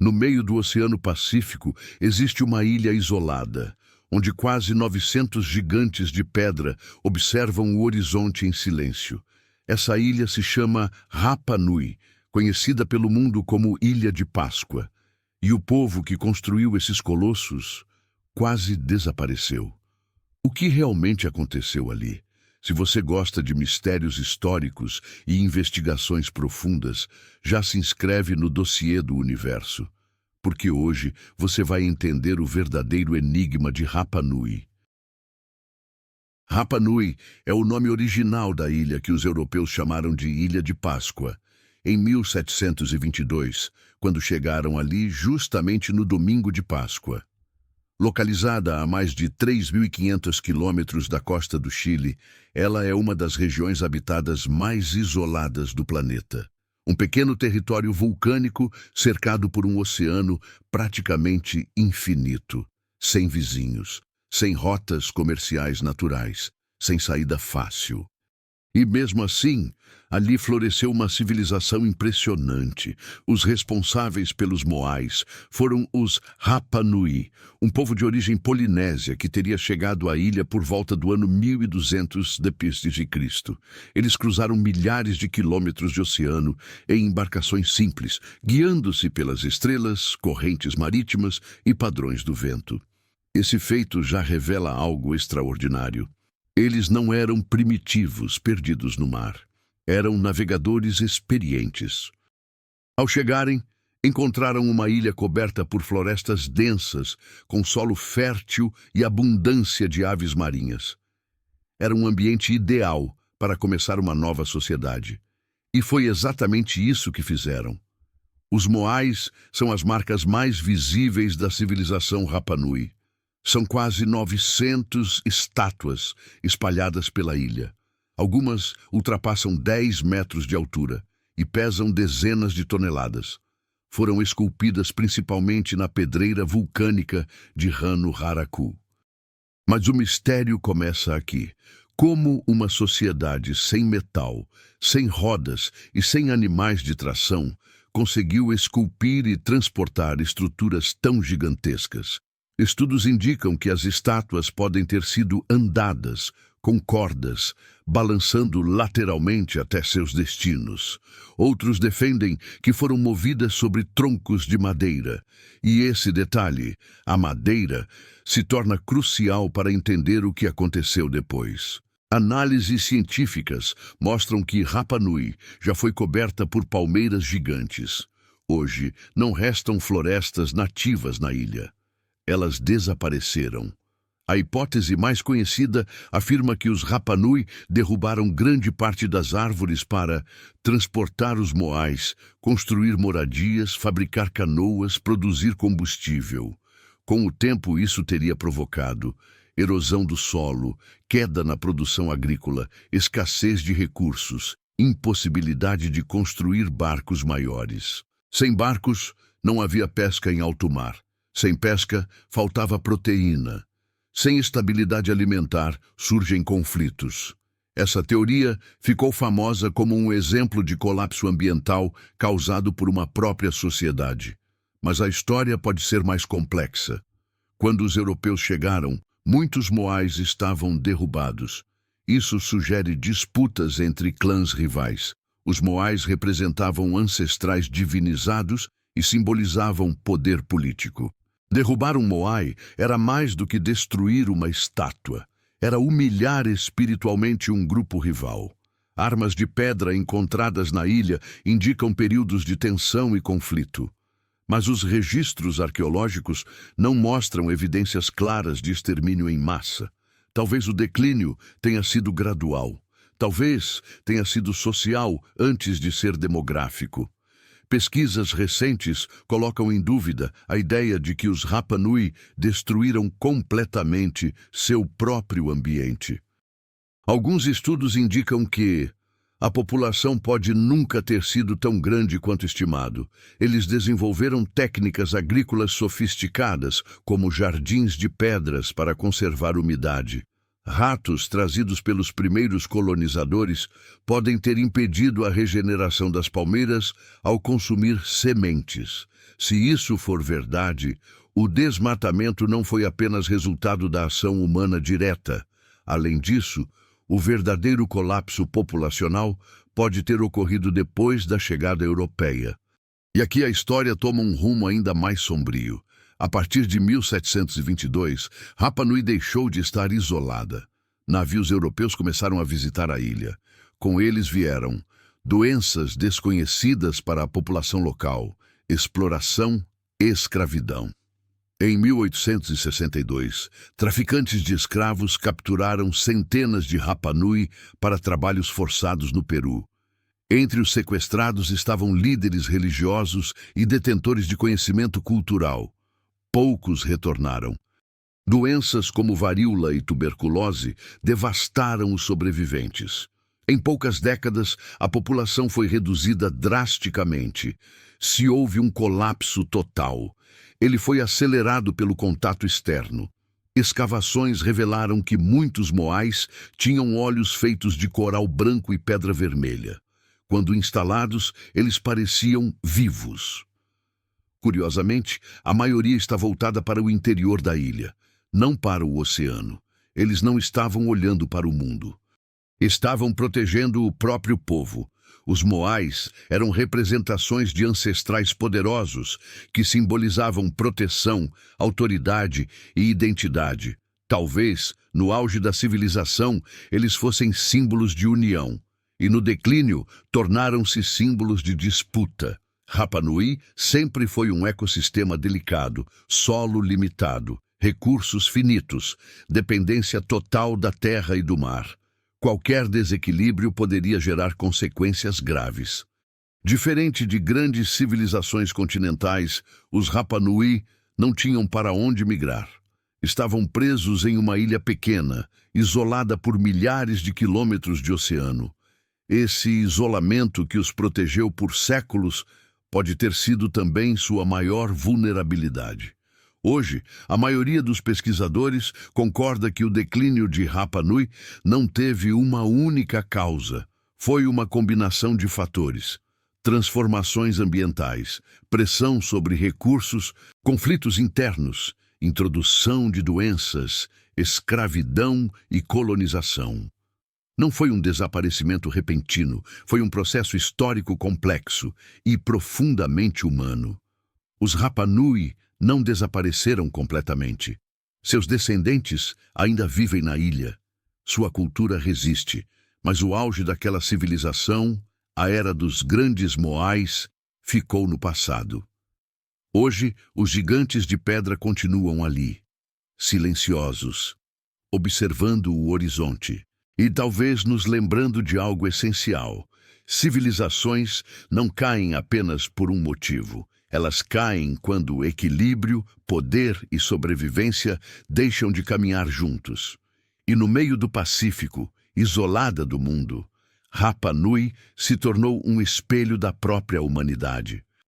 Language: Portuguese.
No meio do Oceano Pacífico existe uma ilha isolada, onde quase 900 gigantes de pedra observam o horizonte em silêncio. Essa ilha se chama Rapa Nui, conhecida pelo mundo como Ilha de Páscoa. E o povo que construiu esses colossos quase desapareceu. O que realmente aconteceu ali? Se você gosta de mistérios históricos e investigações profundas, já se inscreve no dossiê do universo, porque hoje você vai entender o verdadeiro enigma de Rapa Nui. Rapa Nui é o nome original da ilha que os europeus chamaram de Ilha de Páscoa. Em 1722, quando chegaram ali justamente no domingo de Páscoa. Localizada a mais de 3.500 quilômetros da costa do Chile, ela é uma das regiões habitadas mais isoladas do planeta. Um pequeno território vulcânico cercado por um oceano praticamente infinito, sem vizinhos, sem rotas comerciais naturais, sem saída fácil. E mesmo assim, ali floresceu uma civilização impressionante. Os responsáveis pelos Moais foram os Rapa Nui, um povo de origem polinésia que teria chegado à ilha por volta do ano 1200 d.C. Eles cruzaram milhares de quilômetros de oceano em embarcações simples, guiando-se pelas estrelas, correntes marítimas e padrões do vento. Esse feito já revela algo extraordinário. Eles não eram primitivos perdidos no mar. Eram navegadores experientes. Ao chegarem, encontraram uma ilha coberta por florestas densas, com solo fértil e abundância de aves marinhas. Era um ambiente ideal para começar uma nova sociedade. E foi exatamente isso que fizeram. Os Moais são as marcas mais visíveis da civilização Rapa Nui. São quase 900 estátuas espalhadas pela ilha. Algumas ultrapassam 10 metros de altura e pesam dezenas de toneladas. Foram esculpidas principalmente na pedreira vulcânica de Rano Haraku. Mas o mistério começa aqui. Como uma sociedade sem metal, sem rodas e sem animais de tração conseguiu esculpir e transportar estruturas tão gigantescas? Estudos indicam que as estátuas podem ter sido andadas com cordas, balançando lateralmente até seus destinos. Outros defendem que foram movidas sobre troncos de madeira. E esse detalhe, a madeira, se torna crucial para entender o que aconteceu depois. Análises científicas mostram que Rapa Nui já foi coberta por palmeiras gigantes. Hoje, não restam florestas nativas na ilha. Elas desapareceram. A hipótese mais conhecida afirma que os Rapa Nui derrubaram grande parte das árvores para transportar os Moais, construir moradias, fabricar canoas, produzir combustível. Com o tempo, isso teria provocado erosão do solo, queda na produção agrícola, escassez de recursos, impossibilidade de construir barcos maiores. Sem barcos, não havia pesca em alto mar. Sem pesca, faltava proteína. Sem estabilidade alimentar, surgem conflitos. Essa teoria ficou famosa como um exemplo de colapso ambiental causado por uma própria sociedade. Mas a história pode ser mais complexa. Quando os europeus chegaram, muitos Moais estavam derrubados. Isso sugere disputas entre clãs rivais. Os Moais representavam ancestrais divinizados e simbolizavam poder político. Derrubar um Moai era mais do que destruir uma estátua. Era humilhar espiritualmente um grupo rival. Armas de pedra encontradas na ilha indicam períodos de tensão e conflito. Mas os registros arqueológicos não mostram evidências claras de extermínio em massa. Talvez o declínio tenha sido gradual. Talvez tenha sido social antes de ser demográfico. Pesquisas recentes colocam em dúvida a ideia de que os Rapa Nui destruíram completamente seu próprio ambiente. Alguns estudos indicam que a população pode nunca ter sido tão grande quanto estimado. Eles desenvolveram técnicas agrícolas sofisticadas, como jardins de pedras para conservar umidade. Ratos trazidos pelos primeiros colonizadores podem ter impedido a regeneração das palmeiras ao consumir sementes. Se isso for verdade, o desmatamento não foi apenas resultado da ação humana direta. Além disso, o verdadeiro colapso populacional pode ter ocorrido depois da chegada europeia. E aqui a história toma um rumo ainda mais sombrio. A partir de 1722, Rapa Nui deixou de estar isolada. Navios europeus começaram a visitar a ilha. Com eles vieram doenças desconhecidas para a população local, exploração e escravidão. Em 1862, traficantes de escravos capturaram centenas de Rapa Nui para trabalhos forçados no Peru. Entre os sequestrados estavam líderes religiosos e detentores de conhecimento cultural. Poucos retornaram. Doenças como varíola e tuberculose devastaram os sobreviventes. Em poucas décadas, a população foi reduzida drasticamente. Se houve um colapso total, ele foi acelerado pelo contato externo. Escavações revelaram que muitos moais tinham olhos feitos de coral branco e pedra vermelha. Quando instalados, eles pareciam vivos. Curiosamente, a maioria está voltada para o interior da ilha, não para o oceano. Eles não estavam olhando para o mundo. Estavam protegendo o próprio povo. Os moais eram representações de ancestrais poderosos que simbolizavam proteção, autoridade e identidade. Talvez, no auge da civilização, eles fossem símbolos de união. E no declínio, tornaram-se símbolos de disputa. Rapa Nui sempre foi um ecossistema delicado, solo limitado, recursos finitos, dependência total da terra e do mar. Qualquer desequilíbrio poderia gerar consequências graves. Diferente de grandes civilizações continentais, os Rapa Nui não tinham para onde migrar. Estavam presos em uma ilha pequena, isolada por milhares de quilômetros de oceano. Esse isolamento que os protegeu por séculos pode ter sido também sua maior vulnerabilidade. Hoje, a maioria dos pesquisadores concorda que o declínio de Rapa Nui não teve uma única causa. Foi uma combinação de fatores: transformações ambientais, pressão sobre recursos, conflitos internos, introdução de doenças, escravidão e colonização. Não foi um desaparecimento repentino, foi um processo histórico complexo e profundamente humano. Os Rapa Nui não desapareceram completamente. Seus descendentes ainda vivem na ilha. Sua cultura resiste, mas o auge daquela civilização, a era dos grandes moais, ficou no passado. Hoje, os gigantes de pedra continuam ali, silenciosos, observando o horizonte e talvez nos lembrando de algo essencial. Civilizações não caem apenas por um motivo. Elas caem quando equilíbrio, poder e sobrevivência deixam de caminhar juntos. E no meio do Pacífico, isolada do mundo, Rapa Nui se tornou um espelho da própria humanidade.